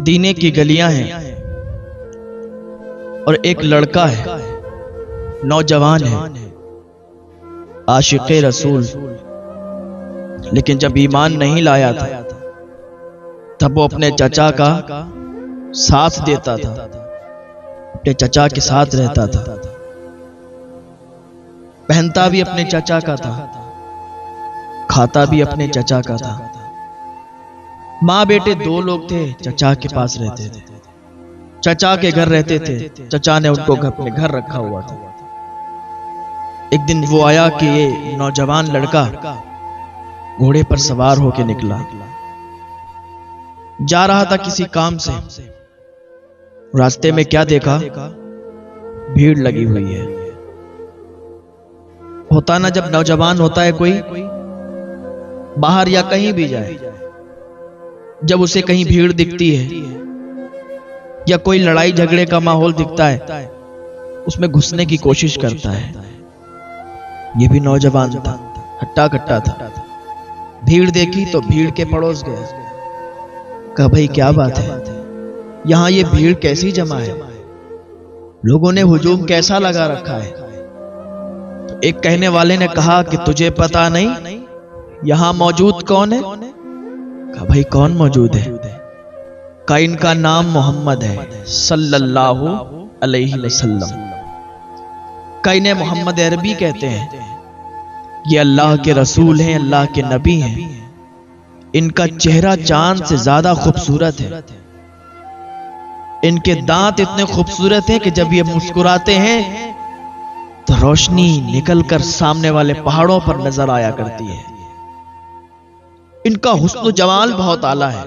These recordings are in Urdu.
مدینے کی گلیاں ہیں اور ایک لڑکا ہے، نوجوان ہے، عاشق رسول، لیکن جب ایمان نہیں لایا تھا تب وہ اپنے چچا کا ساتھ دیتا تھا، اپنے چچا کے ساتھ رہتا تھا، پہنتا بھی اپنے چچا کا تھا، کھاتا بھی اپنے چچا کا تھا۔ ماں بیٹے دو لوگ تھے، چچا کے پاس رہتے تھے، چچا کے گھر رہتے تھے، چچا نے ان کو اپنے گھر رکھا ہوا تھا۔ ایک دن وہ آیا کہ یہ نوجوان لڑکا گھوڑے پر سوار ہو کے نکلا، جا رہا تھا کسی کام سے۔ راستے میں کیا دیکھا؟ بھیڑ لگی ہوئی ہے۔ ہوتا نا جب نوجوان ہوتا ہے کوئی، باہر یا کہیں بھی جائے، جب اسے کہیں بھیڑ دکھتی ہے یا کوئی لڑائی جھگڑے کا ماحول دکھتا ہے، اس میں گھسنے کی کوشش کرتا ہے۔ یہ بھی نوجوان تھا، ہٹا کٹا تھا، بھیڑ دیکھی تو بھیڑ کے پڑوس گیا، کہا بھائی کیا بات ہے، یہاں یہ بھیڑ کیسی جمع ہے، لوگوں نے ہجوم کیسا لگا رکھا ہے؟ تو ایک کہنے والے نے کہا کہ تجھے پتا نہیں یہاں موجود کون ہے؟ کہا بھائی کون موجود ہے؟ کہا ان کا نام محمد ہے صلی اللہ علیہ وسلم۔ کہا انہیں محمد عربی کہتے ہیں، یہ اللہ کے رسول ہیں، اللہ کے نبی ہیں، ان کا چہرہ چاند سے زیادہ خوبصورت ہے، ان کے دانت اتنے خوبصورت ہیں کہ جب یہ مسکراتے ہیں تو روشنی نکل کر سامنے والے پہاڑوں پر نظر آیا کرتی ہے، ان کا حسن و جمال بہت اعلیٰ ہے،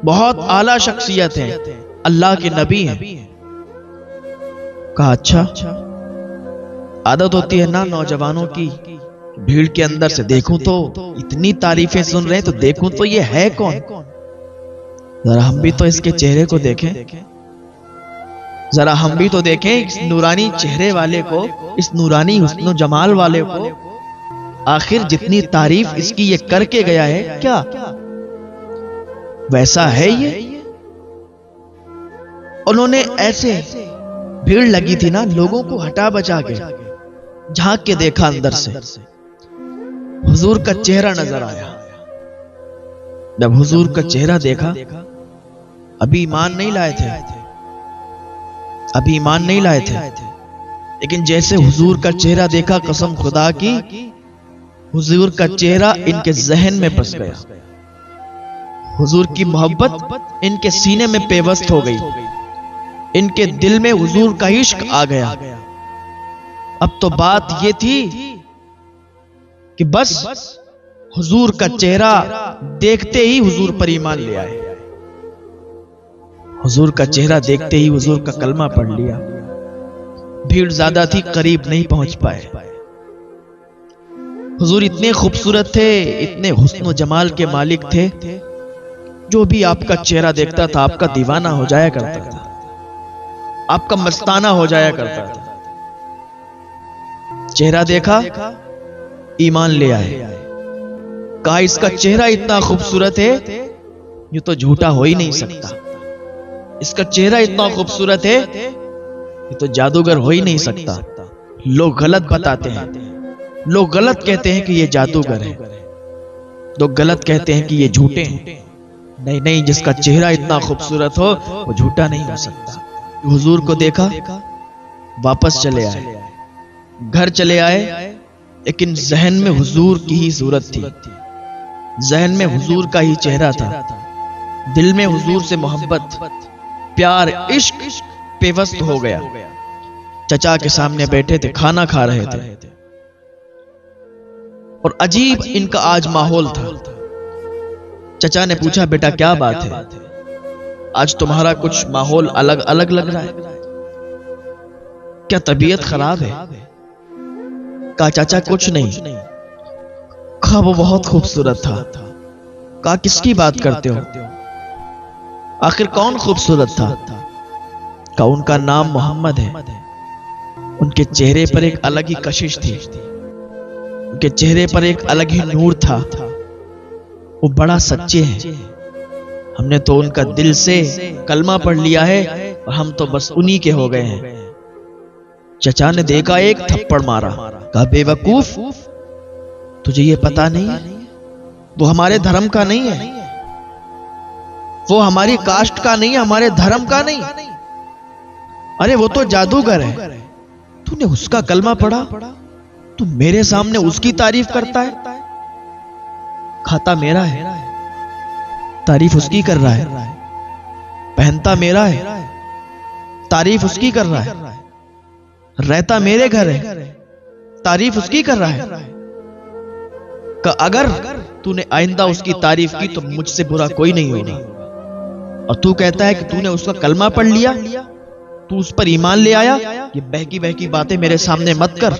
بہت اعلیٰ شخصیت ہے، اللہ کے نبی ہیں۔ کہا اچھا، عادت ہوتی ہے نا نوجوانوں کی، بھیڑ کے اندر سے دیکھوں تو اتنی تعریفیں سن رہے تو دیکھوں تو یہ ہے کون، ذرا ہم بھی تو اس کے چہرے کو دیکھیں، ذرا ہم بھی تو دیکھیں اس نورانی چہرے والے کو، اس نورانی حسن و جمال والے کو، آخر جتنی تعریف اس کی یہ کر کے گیا ہے کیا ویسا ہے یہ؟ انہوں نے ایسے، بھیڑ لگی تھی نا، لوگوں کو ہٹا بچا کے جھانک کے دیکھا اندر سے، حضور کا چہرہ نظر آیا۔ جب حضور کا چہرہ دیکھا، ابھی ایمان نہیں لائے تھے، ابھی ایمان نہیں لائے تھے، لیکن جیسے حضور کا چہرہ دیکھا، قسم خدا کی حضور کا چہرہ ان کے ذہن میں بس گیا، حضور کی محبت ان کے سینے میں پیوست ہو گئی، ان کے دل میں حضور کا عشق آ گیا۔ اب تو بات یہ تھی کہ بس حضور کا چہرہ دیکھتے ہی حضور پر ایمان لے آئے، حضور کا چہرہ دیکھتے ہی حضور کا کلمہ پڑھ لیا۔ بھیڑ زیادہ تھی، قریب نہیں پہنچ پائے۔ حضور اتنے خوبصورت تھے، اتنے حسن و جمال کے مالک تھے، جو بھی آپ کا چہرہ دیکھتا تھا آپ کا دیوانہ ہو جایا کرتا تھا، آپ کا مستانہ ہو جایا کرتا تھا۔ چہرہ دیکھا، ایمان لے آئے، کہا اس کا چہرہ اتنا خوبصورت ہے یہ تو جھوٹا ہو ہی نہیں سکتا، اس کا چہرہ اتنا خوبصورت ہے یہ تو جادوگر ہو ہی نہیں سکتا۔ لوگ غلط بتاتے ہیں، لوگ غلط کہتے ہیں کہ یہ جادوگر ہے، لوگ غلط کہتے ہیں کہ یہ جھوٹے ہیں، نہیں نہیں، جس کا چہرہ اتنا خوبصورت ہو وہ جھوٹا نہیں ہو سکتا۔ حضور کو دیکھا، واپس چلے آئے، گھر چلے آئے، لیکن ذہن میں حضور کی ہی صورت تھی، ذہن میں حضور کا ہی چہرہ تھا، دل میں حضور سے محبت، پیار، عشق پیوست ہو گیا۔ چچا کے سامنے بیٹھے تھے، کھانا کھا رہے تھے، اور عجیب ان کا آج ماحول تھا۔ چچا نے پوچھا بیٹا کیا بات ہے، آج تمہارا کچھ ماحول الگ الگ لگ رہا ہے، کیا طبیعت خراب ہے؟ کہا چاچا کچھ نہیں۔ کہا وہ بہت خوبصورت تھا۔ کہا کس کی بات کرتے ہو، آخر کون خوبصورت تھا؟ کہا ان کا نام محمد ہے، ان کے چہرے پر ایک الگ ہی کشش تھی، ان کے چہرے پر ایک الگ ہی نور تھا، وہ بڑا سچے ہیں، ہم نے تو ان کا دل سے کلمہ پڑھ لیا ہے اور ہم تو بس انہی کے ہو گئے ہیں۔ چچا نے دیکھا، ایک تھپڑ مارا، کہا بے وقوف، تجھے یہ پتا نہیں وہ ہمارے دھرم کا نہیں ہے، وہ ہماری کاسٹ کا نہیں، ہمارے دھرم کا نہیں، ارے وہ تو جادوگر ہے، تو نے اس کا کلمہ پڑھا، تو میرے سامنے اس کی تعریف کرتا ہے۔ کھاتا میرا ہے، تعریف اس کی کر رہا ہے، پہنتا میرا ہے، تعریف اس کی کر رہا ہے، رہتا میرے گھر ہے، تعریف اس کی کر رہا ہے، کہ اگر تو نے آئندہ اس کی تعریف کی تو مجھ سے برا کوئی نہیں ہوگا، اور تو کہتا ہے کہ تو نے اس کا کلمہ پڑھ لیا، تو اس پر ایمان لے آیا، یہ بہکی بہکی باتیں میرے سامنے مت کر،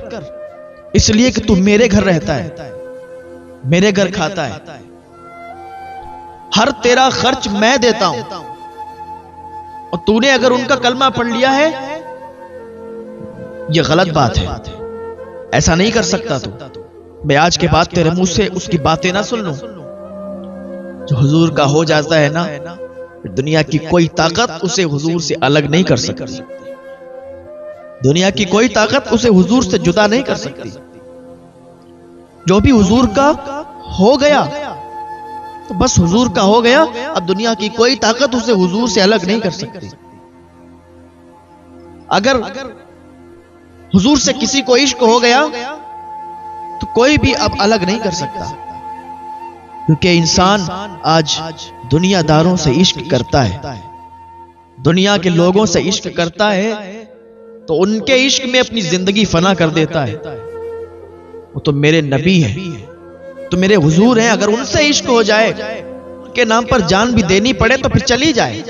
اس لیے کہ تو میرے گھر رہتا ہے، میرے گھر کھاتا ہے، ہر تیرا خرچ میں دیتا ہوں، اور تو نے اگر ان کا کلمہ پڑھ لیا ہے، یہ غلط بات ہے، ایسا نہیں کر سکتا تو، میں آج کے بعد تیرے منہ سے اس کی باتیں نہ سن لوں۔ جو حضور کا ہو جاتا ہے نا، دنیا کی کوئی طاقت اسے حضور سے الگ نہیں کر سکتی، دنیا کی کوئی طاقت اسے حضور سے جدا نہیں کر سکتی۔ جو بھی حضور کا ہو گیا تو بس حضور کا ہو گیا، اب دنیا کی کوئی طاقت اسے حضور سے الگ نہیں کر سکتی۔ اگر حضور سے کسی کو عشق ہو گیا تو کوئی بھی اب الگ نہیں کر سکتا، کیونکہ انسان آج دنیا داروں سے عشق کرتا ہے، دنیا کے لوگوں سے عشق کرتا ہے تو ان کے عشق میں اپنی زندگی فنا کر دیتا ہے۔ وہ تو میرے نبی ہیں، تو میرے حضور ہیں، اگر ان سے عشق ہو جائے، ان کے نام پر جان بھی دینی پڑے تو پھر چلی جائے،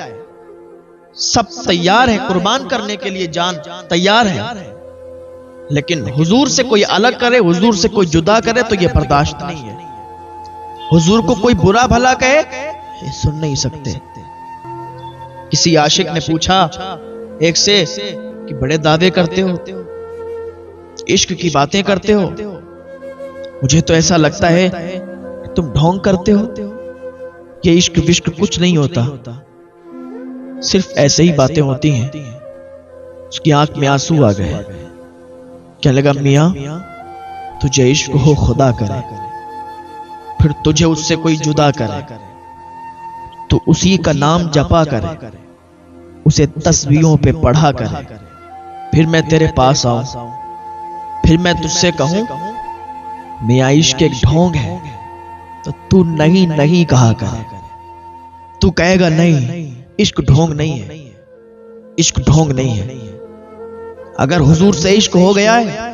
سب تیار ہیں قربان کرنے کے لیے، جان تیار ہے، لیکن حضور سے کوئی الگ کرے، حضور سے کوئی جدا کرے تو یہ برداشت نہیں ہے۔ حضور کو کوئی برا بھلا کہے، یہ سن نہیں سکتے۔ کسی عاشق نے پوچھا ایک سے کہ بڑے دعوے کرتے ہو، عشق کی باتیں کرتے ہو، مجھے تو ایسا لگتا ہے کہ تم ڈھونگ کرتے ہو، یہ عشق وشق کچھ نہیں ہوتا، صرف ایسے ہی باتیں ہوتی ہیں۔ اس کی آنکھ میں آنسو آ گئے، کہنے لگا میاں تجھے عشق ہو خدا کرے، پھر تجھے اس سے کوئی جدا کرے تو اسی کا نام جپا کرے، اسے تسبیحوں پہ پڑھا کرے، پھر میں تیرے پاس آؤں، پھر میں تجھ سے کہوں میاں عشق ایک ڈھونگ ہے تو تو نہیں کہا کرے، تو کہے گا نہیں عشق ڈھونگ نہیں ہے، عشق ڈھونگ نہیں ہے۔ اگر حضور سے عشق ہو گیا ہے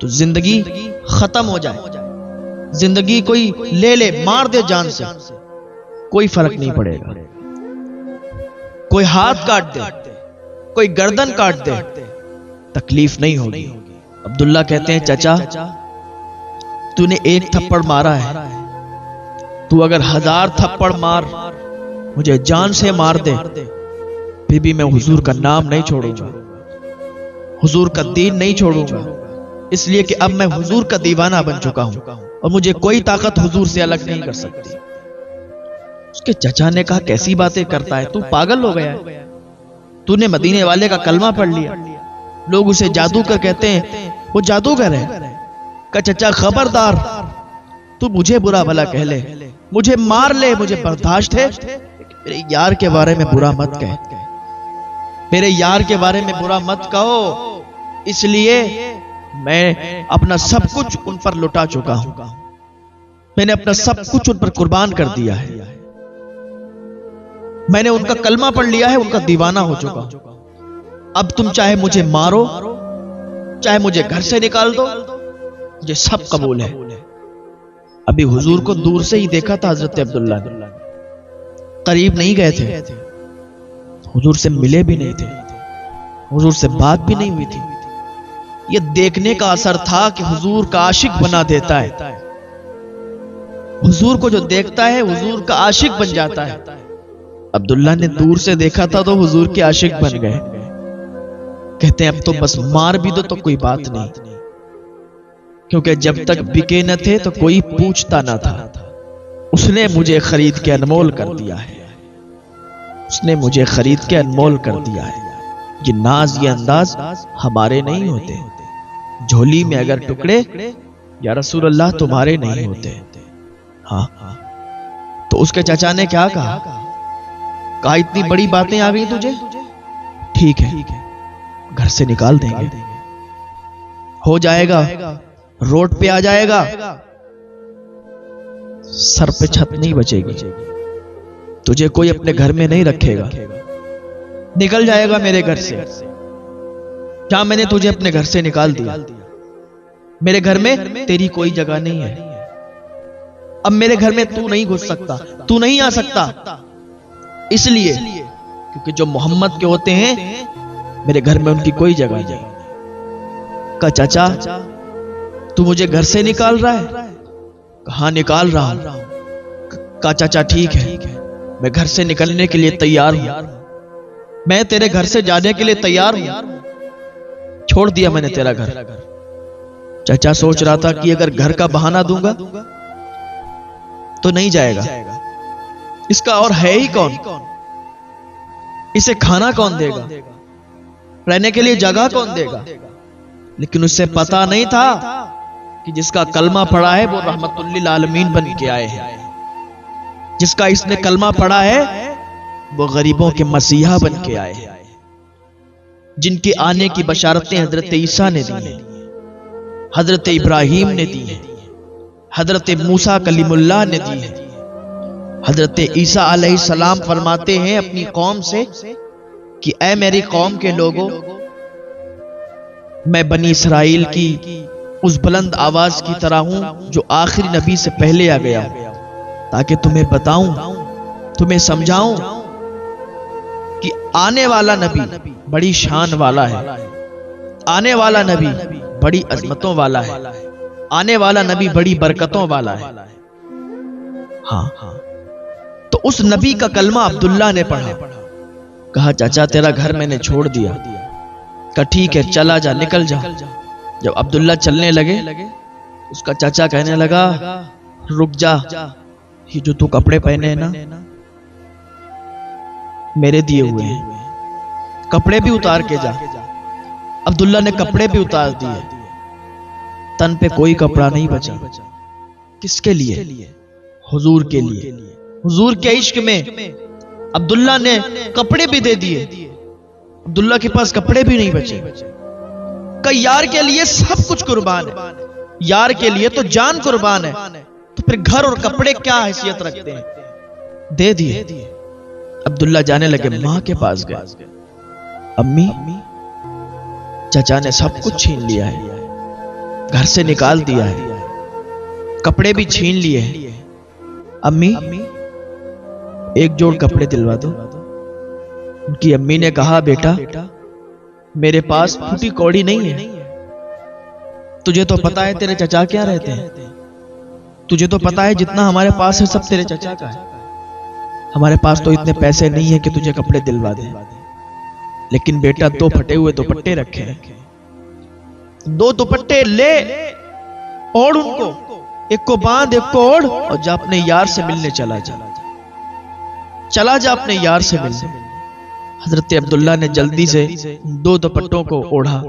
تو زندگی ختم ہو جائے، زندگی کوئی لے لے مار دے جان سے، کوئی فرق نہیں پڑے گا، کوئی ہاتھ کاٹ دے، کوئی گردن کاٹ دے، تکلیف نہیں ہوگی۔ عبداللہ کہتے ہیں چچا تو نے ایک تھپڑ مارا ہے، تو اگر 1000 تھپڑ مار، مجھے جان سے مار دے، پھر بھی میں حضور کا نام نہیں چھوڑوں گا، حضور کا دین نہیں چھوڑوں گا، اس لیے کہ اب میں حضور کا دیوانہ بن چکا ہوں اور مجھے کوئی طاقت حضور سے الگ نہیں کر سکتی۔ اس کے چچا نے کہا کیسی باتیں کرتا ہے، تو پاگل ہو گیا ہے، تو نے مدینے والے کا کلمہ پڑھ لیا، لوگ اسے جادوگر کہتے ہیں، وہ جادوگر ہے۔ کہ چچا خبردار، تو مجھے برا بھلا کہہ لے، مجھے مار لے، مجھے برداشت ہے، میرے یار کے بارے میں برا مت کہہ، میرے یار کے بارے میں برا مت کہو، اس لیے میں اپنا سب کچھ ان پر لٹا چکا ہوں، میں نے اپنا سب کچھ ان پر قربان کر دیا ہے، میں نے ان کا کلمہ پڑھ لیا ہے، ان کا دیوانہ ہو چکا ہوں، اب تم چاہے مجھے مارو، چاہے مجھے گھر سے نکال دو، مجھے سب قبول ہے۔ ابھی حضور کو دور سے ہی دیکھا تھا حضرت عبداللہ نے، قریب نہیں گئے تھے، حضور سے ملے بھی نہیں تھے، حضور سے بات بھی نہیں ہوئی تھی۔ یہ دیکھنے کا اثر تھا کہ حضور کا عاشق بنا دیتا ہے، حضور کو جو دیکھتا ہے حضور کا عاشق بن جاتا ہے۔ عبداللہ نے دور سے دیکھا تھا تو حضور کے عاشق بن گئے، کہتے ہیں اب تو بس مار بھی دو تو کوئی بات نہیں، کیونکہ جب تک بکے نہ تھے تو کوئی پوچھتا نہ تھا، اس نے مجھے خرید کے انمول کر دیا ہے۔ اس نے مجھے خرید کے انمول کر دیا ہے. یہ ناز یہ انداز ہمارے نہیں ہوتے. جھولی میں اگر ٹکڑے یا رسول اللہ تمہارے نہیں ہوتے. ہاں تو اس کے چچا نے کیا کہا؟ کہا اتنی بڑی باتیں آ گئی تجھے، ٹھیک ہے گھر سے نکال دیں گے، ہو جائے گا، روڈ پہ آ جائے گا، سر پہ چھت نہیں بچے گی، تجھے کوئی اپنے گھر میں نہیں رکھے گا، نکل جائے گا میرے گھر سے. کیا میں نے تجھے اپنے گھر سے نکال دیا؟ میرے گھر میں تیری کوئی جگہ نہیں ہے. اب میرے گھر میں تو نہیں گھس سکتا، تو نہیں آ سکتا، اس لیے کیونکہ جو محمد کے ہوتے ہیں میرے گھر میں ان کی کوئی جگہ نہیں. کہا چچا تو مجھے گھر سے نکال رہا ہے؟ کہاں نکال رہا ہوں. کہا چچا ٹھیک ہے میں گھر سے نکلنے کے لیے تیار ہوں، میں تیرے گھر سے جانے کے لیے تیار ہوں، چھوڑ دیا میں نے تیرا گھر. چچا سوچ رہا تھا کہ اگر گھر کا بہانہ دوں گا تو نہیں جائے گا، اس کا اور ہے ہی کون، اسے کھانا کون دے گا، رہنے کے لیے جگہ کون دے گا. لیکن اس سے پتا نہیں تھا کہ جس کا کلمہ پڑھا ہے وہ رحمت للعالمین بن کے آئے ہیں. جس کا اس نے کلمہ پڑھا ہے وہ غریبوں کے مسیحا بن کے آئے ہیں. جن کے آنے کی بشارتیں حضرت عیسیٰ نے دی ہیں، حضرت ابراہیم نے دی ہیں، حضرت موسیٰ کلیم اللہ نے دی ہیں. حضرت عیسیٰ علیہ السلام فرماتے ہیں اپنی قوم سے کہ اے میری قوم کے لوگوں، میں بنی اسرائیل کی اس بلند آواز کی طرح ہوں جو آخری نبی سے پہلے آ گیا، تاکہ تمہیں بتاؤں، تمہیں سمجھاؤں کہ آنے والا نبی بڑی شان والا ہے، آنے والا نبی بڑی عظمتوں والا ہے، آنے والا نبی بڑی برکتوں والا ہے. ہاں تو اس نبی کا کلمہ عبداللہ نے پڑھا. کہا چچا تیرا گھر میں نے چھوڑ دیا. کہا ٹھیک ہے چلا جا، نکل جا. جب عبداللہ چلنے لگے اس کا چچا کہنے لگا رک جا، یہ جو تو کپڑے پہنے ہیں نا میرے دیے ہوئے ہیں، کپڑے بھی اتار کے جا. عبداللہ نے کپڑے بھی اتار دیے، تن پہ کوئی کپڑا نہیں بچا. کس کے لیے؟ حضور کے لیے. حضور کے عشق میں عبداللہ نے کپڑے بھی دے دیے. عبداللہ کے پاس کپڑے بھی نہیں بچے. کہ یار کے لیے سب کچھ قربان ہے، یار کے لیے تو جان قربان ہے، تو پھر گھر اور کپڑے کیا حیثیت رکھتے ہیں؟ دے دیے. عبداللہ جانے لگے، ماں کے پاس گئے. امی چچا نے سب کچھ چھین لیا ہے، گھر سے نکال دیا ہے، کپڑے بھی چھین لیے ہیں. امی ایک جوڑ کپڑے دلوا دو. ان کی امی نے کہا بیٹا میرے پاس پھوٹی کوڑی نہیں ہے، تجھے تو پتا ہے تیرے چچا کیا رہتے ہیں، تجھے تو پتا ہے جتنا ہمارے پاس ہے سب تیرے چچا کا ہے. ہمارے پاس تو اتنے پیسے نہیں ہیں کہ تجھے کپڑے دلوا دیں، لیکن بیٹا دو پھٹے ہوئے دوپٹے رکھے ہیں، دو دوپٹے لے، اوڑھ ان کو، ایک کو باندھ ایک کو اوڑھ، اور جا اپنے یار سے ملنے چلا جا، چلا جا اپنے یار سے ملنے. حضرت عبداللہ نے جلدی سے دو دوپٹوں کو اوڑھا،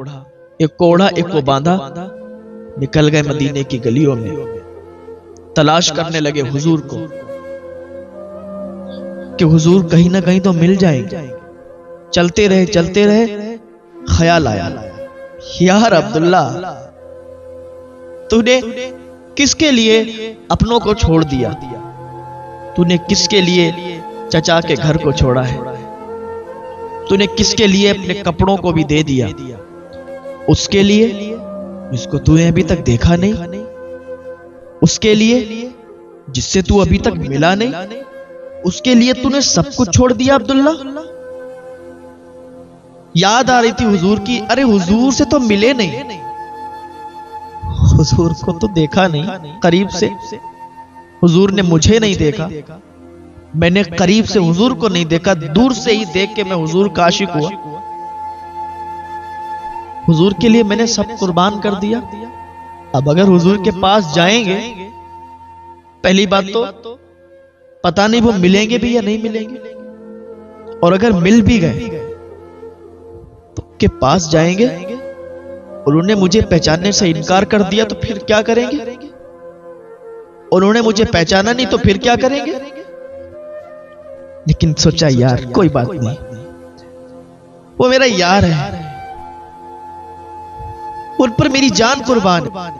ایک کو اوڑھا ایک کو باندھا، نکل گئے مدینے کی گلیوں میں، تلاش کرنے لگے حضور کو کہ حضور کہیں نہ کہیں تو مل جائیں گے. چلتے رہے، خیال آیا یار عبداللہ تو نے کس کے لیے اپنوں کو چھوڑ دیا، تو نے کس کے لیے چچا کے گھر کو چھوڑا ہے، تو نے کس کے لیے اپنے کپڑوں کو بھی دے دیا، اس کے لیے جس کو تو نے ابھی تک دیکھا نہیں، اس کے لیے جس سے تو ابھی تک ملا نہیں، اس کے لیے تو نے سب کچھ چھوڑ دیا عبداللہ. یاد آ رہی تھی حضور کی، ارے حضور سے تو ملے نہیں، حضور کو تو دیکھا نہیں قریب سے، حضور نے مجھے نہیں دیکھا، میں نے قریب سے حضور کو نہیں دیکھا، دور سے ہی دیکھ کے میں حضور کا عاشق ہوا. حضور کے لیے میں نے سب قربان کر دیا. اب اگر حضور کے پاس جائیں گے، پہلی بات تو پتہ نہیں وہ ملیں گے بھی یا نہیں ملیں گے، اور اگر مل بھی گئے تو ان کے پاس جائیں گے اور انہیں مجھے پہچاننے سے انکار کر دیا تو پھر کیا کریں گے؟ انہوں نے مجھے پہچانا نہیں تو پھر کیا کریں گے؟ لیکن سوچا یار کوئی بات نہیں، وہ میرا یار ہے، ان پر میری جان قربان ہے۔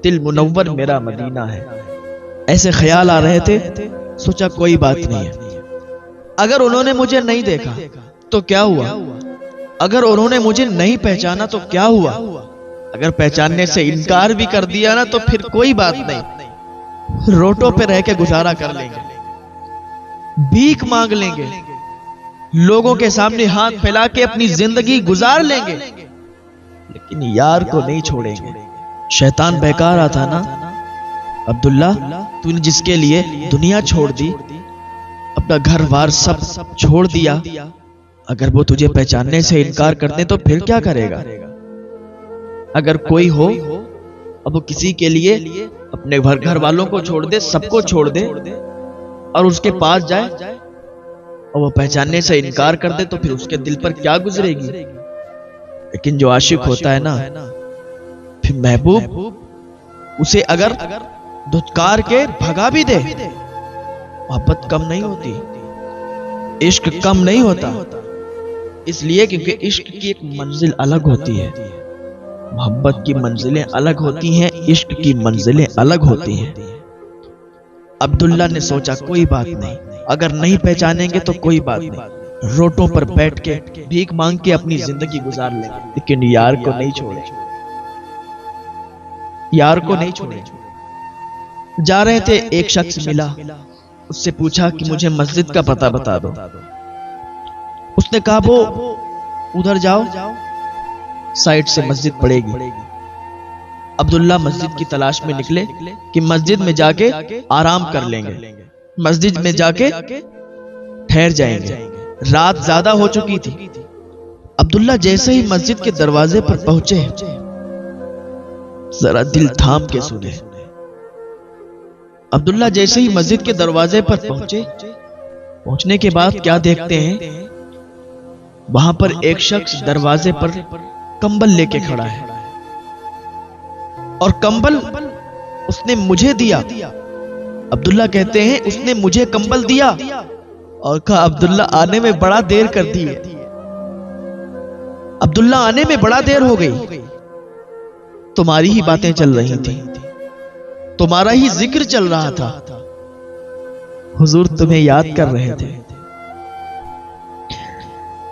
دل منور میرا مدینہ ہے، ایسے خیال آ رہے تھے، سوچا کوئی بات نہیں ہے، اگر انہوں نے مجھے نہیں دیکھا تو کیا ہوا، اگر انہوں نے مجھے نہیں پہچانا تو کیا ہوا، اگر پہچاننے سے انکار بھی کر دیا نا تو پھر کوئی بات نہیں، روٹوں پہ رہ کے گزارا کر لیں گے، بھیک مانگ لیں گے، لوگوں کے سامنے ہاتھ پھیلا کے اپنی زندگی گزار لیں گے، لیکن یار کو نہیں چھوڑیں گے۔ شیطان بہکا رہا تھا نا، عبداللہ تو نے جس کے لیے دنیا چھوڑ دی، اپنا گھر بار سب چھوڑ دیا، اگر وہ تجھے پہچاننے سے انکار کر دے تو پھر کیا کرے گا؟ اگر کوئی ہو اب وہ کسی کے لیے اپنے گھر والوں کو چھوڑ دے، سب کو چھوڑ دے اور اس کے پاس جائے اور وہ پہچاننے سے انکار کر دے تو پھر اس کے دل پر کیا گزرے گی؟ لیکن جو عاشق ہوتا ہے نا، پھر محبوب اسے اگر دھتکار کے بھگا بھی دے، محبت کم نہیں ہوتی، عشق کم نہیں ہوتا، اس لیے کیونکہ عشق کی ایک منزل الگ ہوتی ہے، محبت کی منزلیں الگ ہوتی ہیں، عشق کی منزلیں الگ ہوتی ہیں۔ عبداللہ نے سوچا کوئی بات نہیں، اگر نہیں پہچانیں گے تو کوئی بات نہیں، روٹوں پر بیٹھ کے بھیک مانگ کے اپنی زندگی گزار لیں گے، لیکن یار کو نہیں چھوڑے، یار کو نہیں چھوڑے۔ جا رہے تھے، ایک شخص ملا، اس سے پوچھا کہ مجھے مسجد کا پتہ بتا دو۔ اس نے کہا وہ ادھر جاؤ، سائٹ سے مسجد پڑے گی۔ عبداللہ مسجد کی تلاش میں نکلے کہ مسجد میں جا کے آرام کر لیں گے، مسجد میں جا کے ٹھہر جائیں گے، رات زیادہ ہو چکی تھی۔ عبداللہ جیسے ہی مسجد کے دروازے پر پہنچے، ذرا دل تھام کے سنے۔ عبداللہ جیسے ہی مسجد کے دروازے پر پہنچنے کے بعد کیا دیکھتے ہیں؟ وہاں پر ایک شخص دروازے پر کمبل لے کے کھڑا ہے، اور کمبل اس نے مجھے دیا۔ عبداللہ کہتے ہیں اس نے مجھے کمبل دیا اور کہا عبداللہ آنے میں بڑا دیر کر دی ہے، عبداللہ آنے میں بڑا دیر ہو گئی، تمہاری ہی باتیں چل رہی تھی، تمہارا ہی ذکر چل رہا تھا، حضور تمہیں یاد کر رہے تھے۔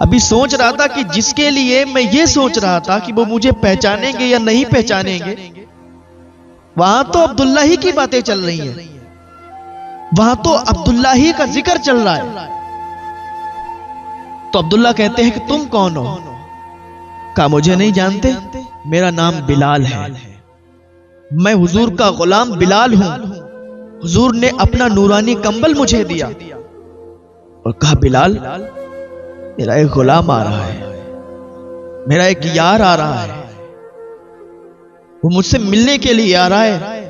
ابھی سوچ رہا تھا کہ جس کے لیے میں یہ سوچ رہا تھا کہ وہ مجھے پہچانیں گے یا نہیں پہچانیں گے، وہاں تو عبداللہ ہی کی باتیں چل رہی ہیں، وہاں تو عبداللہ ہی کا ذکر چل رہا ہے۔ تو عبداللہ کہتے ہیں کہ تم کون ہو؟ کہا مجھے نہیں جانتے، میرا نام بلال ہے، میں حضور کا غلام بلال ہوں، حضور نے اپنا نورانی کمبل مجھے دیا اور کہا بلال میرا ایک غلام آ رہا ہے، میرا ایک یار آ رہا ہے، وہ مجھ سے ملنے کے لیے آ رہا ہے،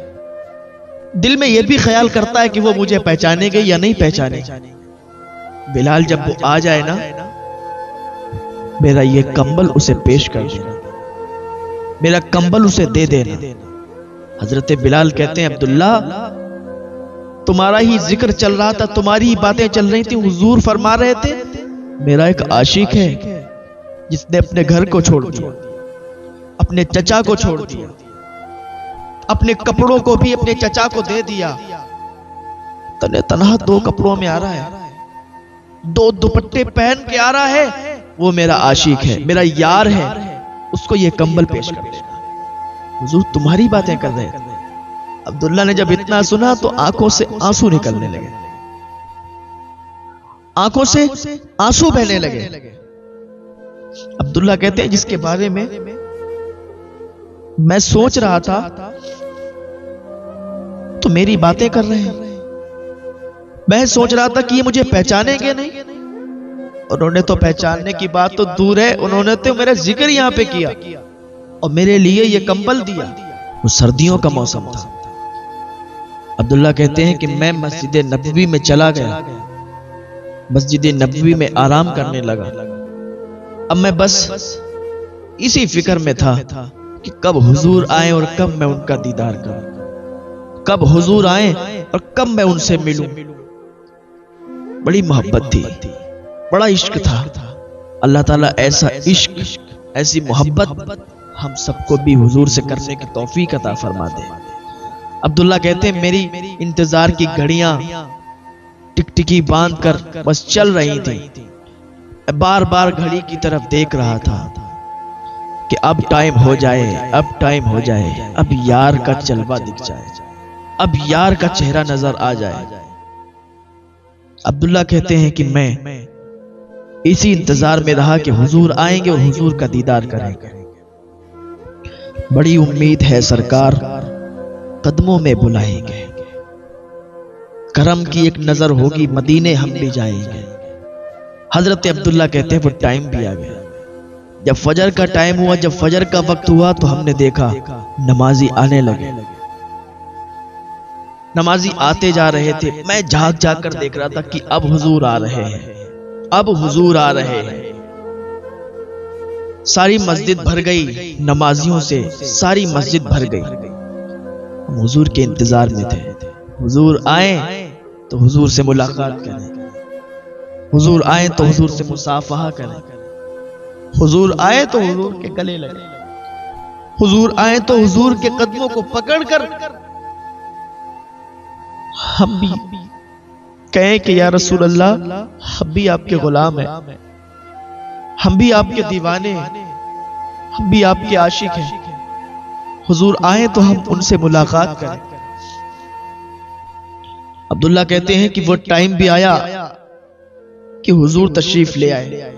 دل میں یہ بھی خیال کرتا ہے کہ وہ مجھے پہچانے گے یا نہیں پہچانے۔ بلال جب وہ آ جائے نا، میرا یہ کمبل اسے پیش کر دینا، میرا کمبل اسے دے دینا۔ حضرت بلال کہتے ہیں عبداللہ تمہارا ہی ذکر چل رہا تھا، تمہاری ہی باتیں چل رہی تھی، حضور فرما رہے تھے میرا ایک عاشق ہے جس نے اپنے گھر کو چھوڑ دیا، اپنے چچا کو چھوڑ دیا، اپنے کپڑوں کو بھی اپنے چچا کو دے دیا، تنے تنہا 2 کپڑوں میں آ رہا ہے، 2 دوپٹے پہن کے آ رہا ہے، وہ میرا عاشق ہے، میرا یار ہے، اس کو یہ کمبل پیش کر دینا۔ حضور تمہاری باتیں کر رہے تھے۔ عبداللہ نے جب اتنا سنا تو آنکھوں سے آنسو نکلنے لگے، آنکھوں سے آنسو بہنے لگے۔ عبداللہ کہتے ہیں جس کے بارے میں میں سوچ رہا تھا تو میری باتیں کر رہے ہیں، میں سوچ رہا تھا کہ یہ مجھے پہچانیں گے نہیں، انہوں نے تو پہچاننے کی بات تو دور ہے، انہوں نے تو میرا ذکر یہاں پہ کیا اور میرے لیے یہ کمبل دیا۔ وہ سردیوں کا موسم تھا، عبداللہ کہتے ہیں کہ میں مسجد نبوی میں چلا گیا، مسجد نبوی میں آرام کرنے لگا۔ اب میں بس اسی فکر میں تھا کہ کب حضور آئیں اور کب میں ان کا دیدار کروں، کب حضور آئیں اور کب میں ان سے ملوں۔ بڑی محبت تھی، بڑا عشق تھا۔ اللہ تعالیٰ ایسا عشق، ایسی محبت ہم سب کو بھی حضور سے کرنے کی توفیق عطا فرما دے۔ عبداللہ کہتے ہیں میری انتظار کی گھڑیاں ٹک ٹکی باندھ کر بس چل رہی تھی، بار بار گھڑی کی طرف دیکھ رہا تھا کہ اب ٹائم ہو جائے، اب ٹائم ہو جائے، اب یار کا جلوہ دکھ جائے، اب یار کا چہرہ نظر آ جائے۔ عبداللہ کہتے ہیں کہ میں اسی انتظار میں رہا کہ حضور آئیں گے اور حضور کا دیدار کریں گے۔ بڑی امید ہے سرکار قدموں میں بلائیں گے، کرم کی ایک نظر ہوگی مدینے ہم بھی جائیں گے۔ حضرت عبداللہ کہتے ہیں وہ ٹائم بھی آ گیا، جب فجر کا ٹائم ہوا، جب فجر کا وقت ہوا تو ہم نے دیکھا نمازی آنے لگے، نمازی آتے جا رہے تھے۔ میں جھاگ جھاگ کر دیکھ رہا تھا کہ اب حضور آ رہے ہیں، اب حضور آ رہے ہیں۔ ساری مسجد بھر گئی نمازیوں سے، ساری مسجد بھر گئی۔ ہم حضور کے انتظار میں تھے، حضور آئیں تو حضور سے ملاقات کریں، حضور آئیں تو حضور سے مصافحہ کریں، حضور آئے تو حضور کے گلے لگے، حضور آئے تو حضور کے قدموں کو پکڑ کر ہم بھی کہیں کہ یا رسول اللہ ہم بھی آپ کے غلام ہیں، ہم بھی آپ کے دیوانے ہیں، ہم بھی آپ کے عاشق ہیں، حضور آئے تو ہم ان سے ملاقات کریں۔ عبداللہ کہتے ہیں کہ وہ ٹائم بھی آیا کہ حضور تشریف لے آئے۔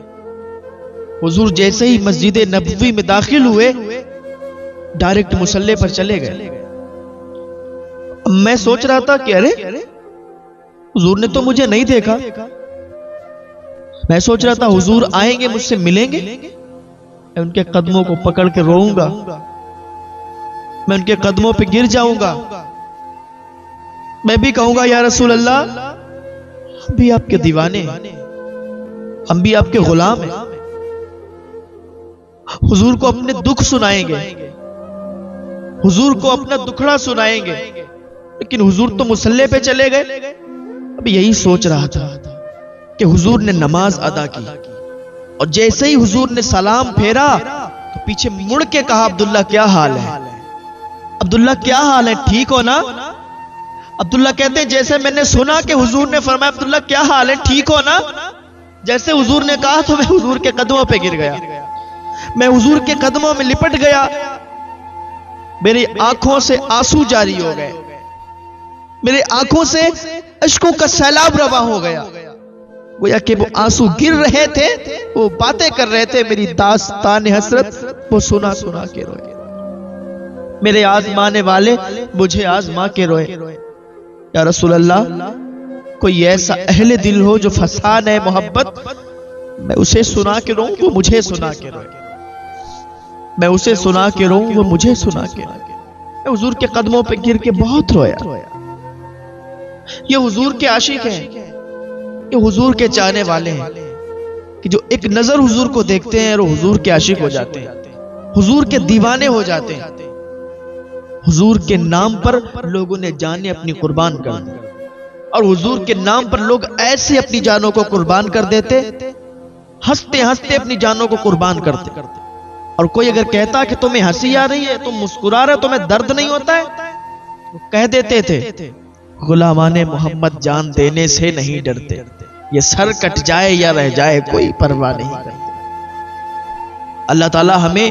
حضور جیسے ہی مسجد نبوی میں داخل ہوئے ڈائریکٹ مصلی پر چلے گئے۔ میں سوچ رہا تھا کہ ارے حضور نے تو مجھے نہیں دیکھا، میں سوچ رہا تھا حضور آئیں گے مجھ سے ملیں گے، میں ان کے قدموں کو پکڑ کے روؤں گا، میں ان کے قدموں پہ گر جاؤں گا، میں بھی کہوں گا یا رسول اللہ ہم بھی آپ کے دیوانے ہیں، ہم بھی آپ کے غلام ہیں۔ حضور کو اپنے دکھ سنائیں گے، حضور کو اپنا دکھڑا سنائیں گے، لیکن حضور تو مصلی پہ چلے گئے۔ اب یہی سوچ رہا تھا کہ حضور نے نماز ادا کی اور جیسے ہی حضور نے سلام پھیرا تو پیچھے مڑ کے کہا عبداللہ کیا حال ہے، عبداللہ کیا حال ہے، ٹھیک ہو نا؟ عبداللہ کہتے ہیں جیسے میں نے سنا کہ حضور نے فرمایا عبداللہ کیا حال ہے، ٹھیک ہو نا، جیسے حضور نے کہا تو میں حضور کے قدموں پہ گر گیا، میں حضور کے قدموں میں لپٹ گیا، میری آنکھوں سے آنسو جاری ہو گئے، میرے آنکھوں سے اشکوں کا سیلاب رواں ہو گیا، گویا کہ وہ آنسو گر رہے تھے، وہ باتیں کر رہے تھے، میری داستان حسرت وہ سنا سنا کے روئے، میرے آزمانے والے مجھے آزما کے روئے۔ یا رسول اللہ کوئی ایسا اہل دل ہو جو فسان ہے محبت، میں اسے سنا کے روؤں وہ مجھے سنا کے روئے، میں اسے سنا کے روؤں وہ مجھے سنا کے روئے۔ میں حضور کے قدموں پہ گر کے بہت رویا۔ یہ حضور کے عاشق ہیں، یہ حضور کے چاہنے والے ہیں کہ جو ایک نظر حضور کو دیکھتے ہیں اور حضور کے عاشق ہو جاتے ہیں، حضور کے دیوانے ہو جاتے ہیں۔ حضور کے نام پر لوگوں نے جانیں اپنی قربان کر دی، اور حضور کے نام پر لوگ ایسے اپنی جانوں کو قربان کر دیتے، ہنستے ہنستے اپنی جانوں کو قربان کرتے۔ اور کوئی اگر کہتا کہ تمہیں ہنسی آ رہی ہے، تم مسکرا رہے ہو، تمہیں درد نہیں ہوتا ہے، وہ کہہ دیتے تھے غلامان محمد جان دینے سے نہیں ڈرتے، یہ سر کٹ جائے یا رہ جائے کوئی پرواہ نہیں کرتے۔ اللہ تعالی ہمیں